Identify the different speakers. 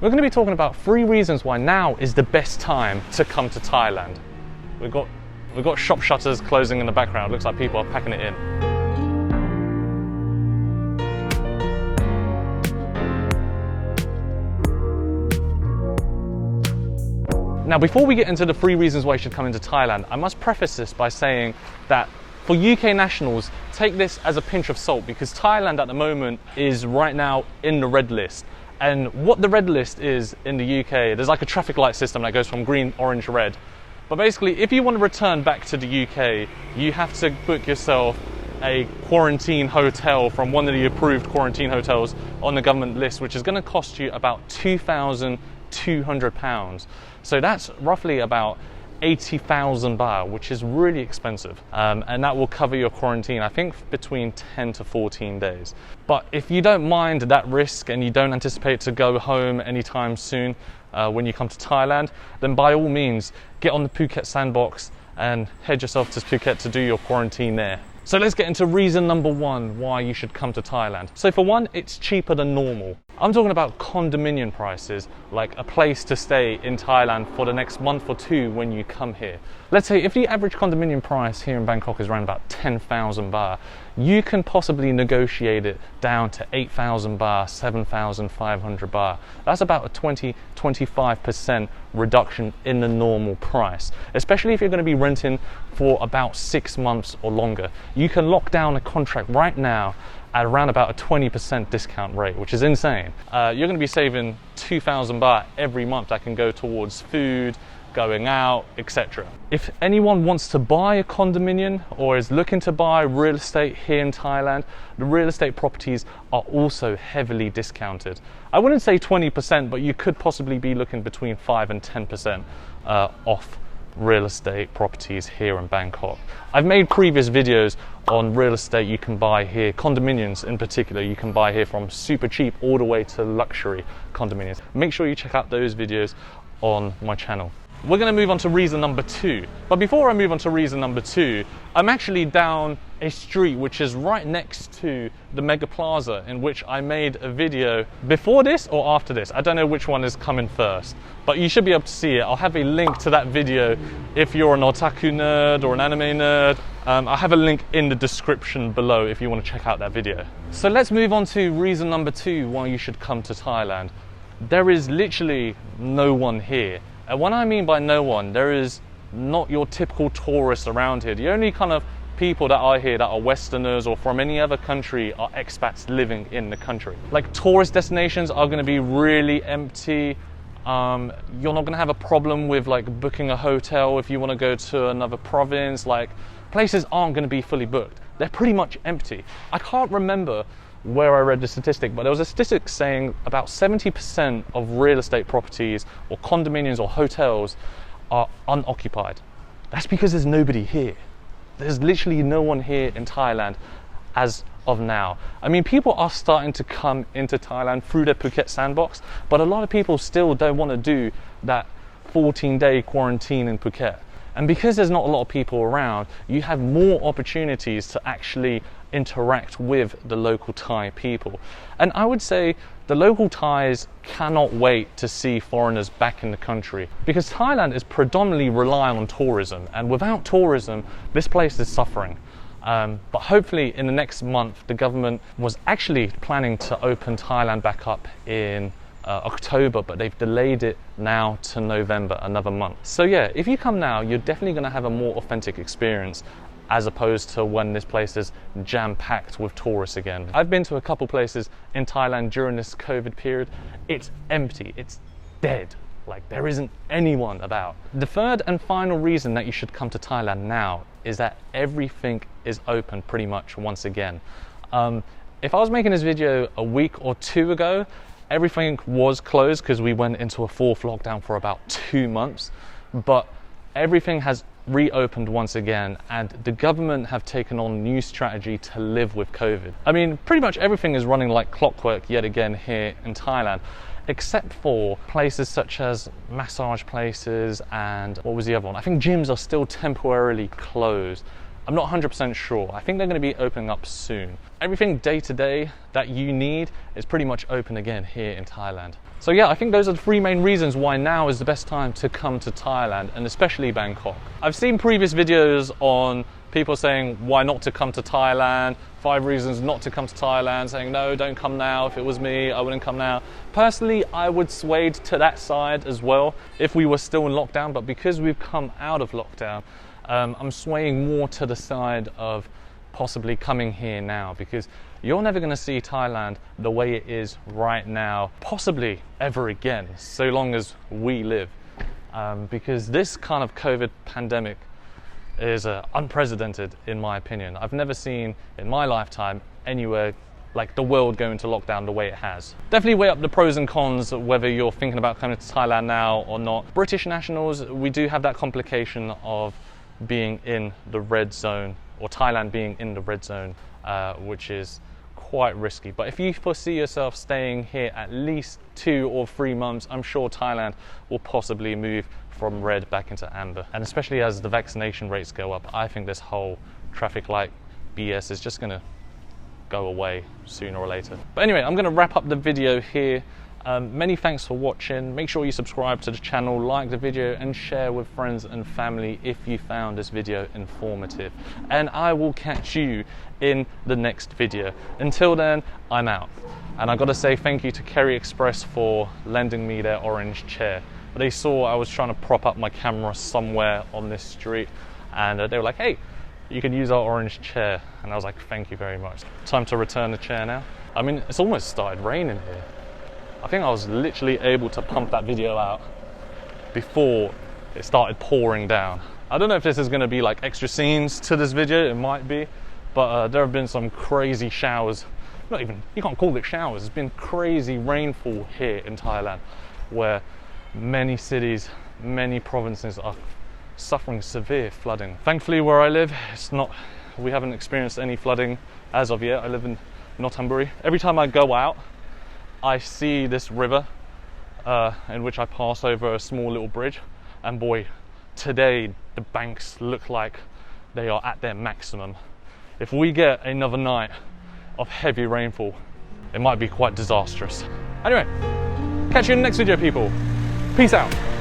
Speaker 1: We're going to be talking about 3 reasons why now is the best time to come to Thailand. We've got shop shutters closing in the background. Looks like people are packing it in. Now, before we get into the 3 reasons why you should come into Thailand, I must preface this by saying that for UK nationals, take this as a pinch of salt, because Thailand at the moment is right now in the red list. And what the red list is in the UK, there's like a traffic light system that goes from green, orange, red. But basically, if you want to return back to the UK, you have to book yourself a quarantine hotel from one of the approved quarantine hotels on the government list, which is going to cost you about £2,200. So that's roughly about 80,000 baht, which is really expensive. And that will cover your quarantine, I think, between 10 to 14 days. But if you don't mind that risk and you don't anticipate to go home anytime soon when you come to Thailand, then by all means, get on the Phuket sandbox and head yourself to Phuket to do your quarantine there. So let's get into reason number 1 why you should come to Thailand. So for one, it's cheaper than normal. I'm talking about condominium prices, like a place to stay in Thailand for the next month or 2 when you come here. Let's say if the average condominium price here in Bangkok is around about 10,000 baht, you can possibly negotiate it down to 8,000 baht, 7,500 baht. That's about a 20-25% reduction in the normal price, especially if you're going to be renting for about 6 months or longer. You can lock down a contract right now at around about a 20% discount rate, which is insane. You're going to be saving 2,000 baht every month that can go towards food, going out, etc. If anyone wants to buy a condominium or is looking to buy real estate here in Thailand, the real estate properties are also heavily discounted. I wouldn't say 20%, but you could possibly be looking between 5 and 10% off real estate properties here in Bangkok. I've made previous videos on real estate you can buy here, condominiums in particular, you can buy here from super cheap all the way to luxury condominiums. Make sure you check out those videos on my channel. We're going to move on to reason number 2. But before I move on to reason number 2, I'm actually down a street which is right next to the Mega Plaza, in which I made a video before this or after this. I don't know which one is coming first, but you should be able to see it. I'll have a link to that video if you're an otaku nerd or an anime nerd. I'll have a link in the description below if you want to check out that video. So let's move on to reason number 2 why you should come to Thailand. There is literally no one here. And what I mean by no one, there is not your typical tourists around here. The only kind of people that are here that are Westerners or from any other country are expats living in the country. Like, tourist destinations are going to be really empty. You're not going to have a problem with like booking a hotel if you want to go to another province. Like, places aren't going to be fully booked. They're pretty much empty. I can't remember where I read the statistic, but there was a statistic saying about 70% of real estate properties or condominiums or hotels are unoccupied. That's because there's nobody here. There's literally no one here in Thailand as of now. I mean, people are starting to come into Thailand through the Phuket sandbox, but a lot of people still don't want to do that 14-day quarantine in Phuket. And because there's not a lot of people around, you have more opportunities to actually interact with the local Thai people. And I would say the local Thais cannot wait to see foreigners back in the country, because Thailand is predominantly relying on tourism, and without tourism, this place is suffering. But hopefully in the next month, the government was actually planning to open Thailand back up in October, but they've delayed it now to November, another month. So yeah, if you come now, you're definitely going to have a more authentic experience as opposed to when this place is jam-packed with tourists again. I've been to a couple places in Thailand during this COVID period. It's empty, it's dead. Like, there isn't anyone about. The third and final reason that you should come to Thailand now is that everything is open pretty much once again. If I was making this video a week or 2 ago, everything was closed because we went into a 4th lockdown for about 2 months, but everything has reopened once again, and the government have taken on a new strategy to live with COVID. I mean, pretty much everything is running like clockwork yet again here in Thailand, except for places such as massage places and what was the other one? I think gyms are still temporarily closed. I'm not 100% sure. I think they're going to be opening up soon. Everything day to day that you need is pretty much open again here in Thailand. So yeah, I think those are the 3 main reasons why now is the best time to come to Thailand, and especially Bangkok. I've seen previous videos on people saying why not to come to Thailand, 5 reasons not to come to Thailand, saying no, don't come now. If it was me, I wouldn't come now. Personally, I would sway to that side as well if we were still in lockdown, but because we've come out of lockdown, I'm swaying more to the side of possibly coming here now, because you're never going to see Thailand the way it is right now, possibly ever again, so long as we live. Because this kind of COVID pandemic is unprecedented in my opinion. I've never seen in my lifetime anywhere like the world go into lockdown the way it has. Definitely weigh up the pros and cons whether you're thinking about coming to Thailand now or not. British nationals, we do have that complication of being in the red zone, or Thailand being in the red zone, which is quite risky. But if you foresee yourself staying here at least 2 or 3 months, I'm sure Thailand will possibly move from red back into amber. And especially as the vaccination rates go up, I think this whole traffic light BS is just going to go away sooner or later. But anyway, I'm going to wrap up the video here. Many thanks for watching. Make sure you subscribe to the channel, like the video, and share with friends and family if you found this video informative. And I will catch you in the next video. Until then, I'm out. And I gotta say thank you to Kerry Express for lending me their orange chair. They saw I was trying to prop up my camera somewhere on this street, and they were like, hey, you can use our orange chair. And I was like, thank you very much. Time to return the chair now. I mean, it's almost started raining here. I think I was literally able to pump that video out before it started pouring down. I don't know if this is going to be like extra scenes to this video, it might be, but there have been some crazy showers. Not even, you can't call it showers, it's been crazy rainfall here in Thailand, where many cities, many provinces are suffering severe flooding. Thankfully where I live, we haven't experienced any flooding as of yet. I live in Nothamburi. Every time I go out, I see this river in which I pass over a small little bridge, and boy, today the banks look like they are at their maximum. If we get another night of heavy rainfall, it might be quite disastrous. Anyway, catch you in the next video, people. Peace out.